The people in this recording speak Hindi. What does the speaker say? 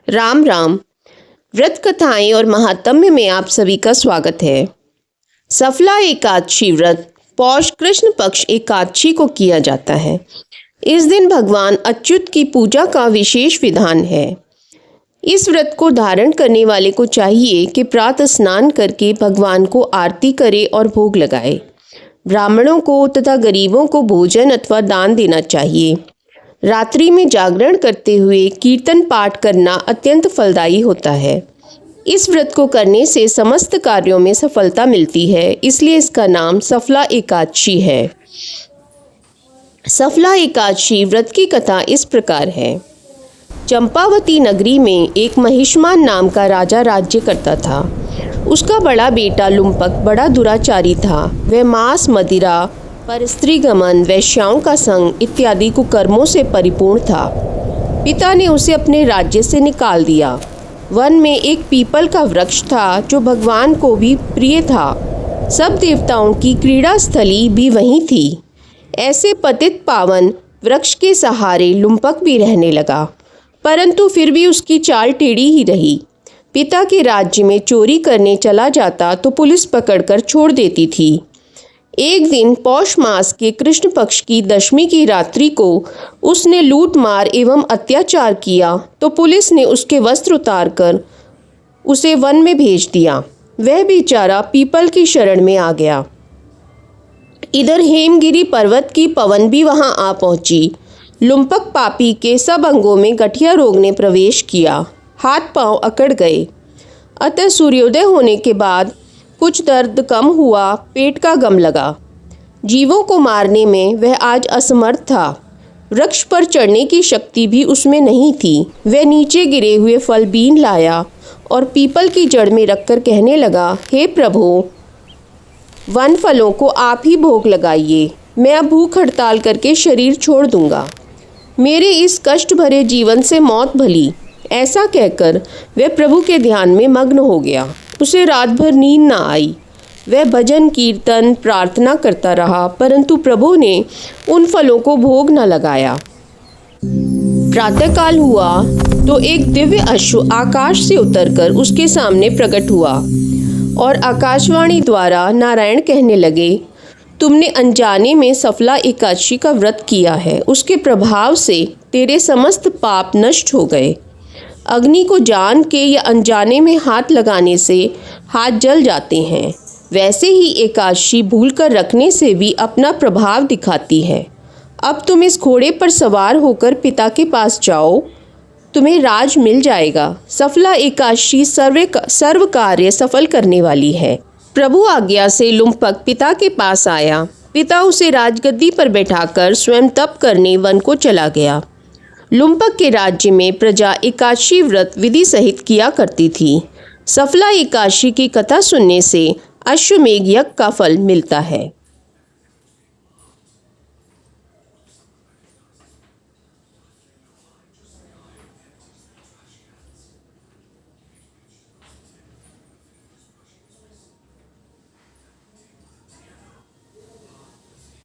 राम राम। व्रत कथाएं और महात्म्य में आप सभी का स्वागत है। सफला एकादशी व्रत पौष कृष्ण पक्ष एकादशी को किया जाता है। इस दिन भगवान अच्युत की पूजा का विशेष विधान है। इस व्रत को धारण करने वाले को चाहिए कि प्रातः स्नान करके भगवान को आरती करे और भोग लगाए। ब्राह्मणों को तथा गरीबों को भोजन अथवा दान देना चाहिए। रात्रि में जागरण करते हुए कीर्तन पाठ करना अत्यंत फलदायी होता है। इस व्रत को करने से समस्त कार्यों में सफलता मिलती है, इसलिए इसका नाम सफला एकादशी है। सफला एकादशी व्रत की कथा इस प्रकार है। चंपावती नगरी में एक महिष्मान नाम का राजा राज्य करता था। उसका बड़ा बेटा लुम्पक बड़ा दुराचारी था। वह मांस, मदिरा, पर स्त्री गमन, वैश्याओं का संग इत्यादि कुकर्मों से परिपूर्ण था। पिता ने उसे अपने राज्य से निकाल दिया। वन में एक पीपल का वृक्ष था जो भगवान को भी प्रिय था। सब देवताओं की क्रीड़ा स्थली भी वहीं थी। ऐसे पतित पावन वृक्ष के सहारे लुम्पक भी रहने लगा, परंतु फिर भी उसकी चाल टेढ़ी ही रही। पिता के राज्य में चोरी करने चला जाता तो पुलिस पकड़कर छोड़ देती थी। एक दिन पौष मास के कृष्ण पक्ष की दशमी की रात्रि को उसने लूट मार एवं अत्याचार किया तो पुलिस ने उसके वस्त्र उतारकर उसे वन में भेज दिया। वह बेचारा पीपल की शरण में आ गया। इधर हेमगिरी पर्वत की पवन भी वहां आ पहुंची। लुम्पक पापी के सब अंगों में गठिया रोग ने प्रवेश किया। हाथ पांव अकड़ गए। अतः सूर्योदय होने के बाद कुछ दर्द कम हुआ, पेट का गम लगा। जीवों को मारने में वह आज असमर्थ था। वृक्ष पर चढ़ने की शक्ति भी उसमें नहीं थी। वह नीचे गिरे हुए फल बीन लाया और पीपल की जड़ में रखकर कहने लगा, हे प्रभु, वन फलों को आप ही भोग लगाइए। मैं अब भूख हड़ताल करके शरीर छोड़ दूंगा। मेरे इस कष्ट भरे जीवन से मौत भली। ऐसा कहकर वह प्रभु के ध्यान में मग्न हो गया। उसे रात भर नींद न आई। वह भजन कीर्तन प्रार्थना करता रहा, परंतु प्रभु ने उन फलों को भोग न लगाया। प्रातःकाल हुआ तो एक दिव्य अश्व आकाश से उतरकर उसके सामने प्रकट हुआ और आकाशवाणी द्वारा नारायण कहने लगे, तुमने अनजाने में सफला एकादशी का व्रत किया है। उसके प्रभाव से तेरे समस्त पाप नष्ट हो गए। अग्नि को जान के या अनजाने में हाथ लगाने से हाथ जल जाते हैं, वैसे ही एकादशी भूलकर रखने से भी अपना प्रभाव दिखाती है। अब तुम इस घोड़े पर सवार होकर पिता के पास जाओ, तुम्हें राज मिल जाएगा। सफला एकादशी सर्व कार्य सफल करने वाली है। प्रभु आज्ञा से लुम्पक पिता के पास आया। पिता उसे राजगद्दी पर बैठाकर स्वयं तप करने वन को चला गया। लुम्पक के राज्य में प्रजा एकादशी व्रत विधि सहित किया करती थी। सफला एकादशी की कथा सुनने से अश्वमेध यज्ञ का फल मिलता है।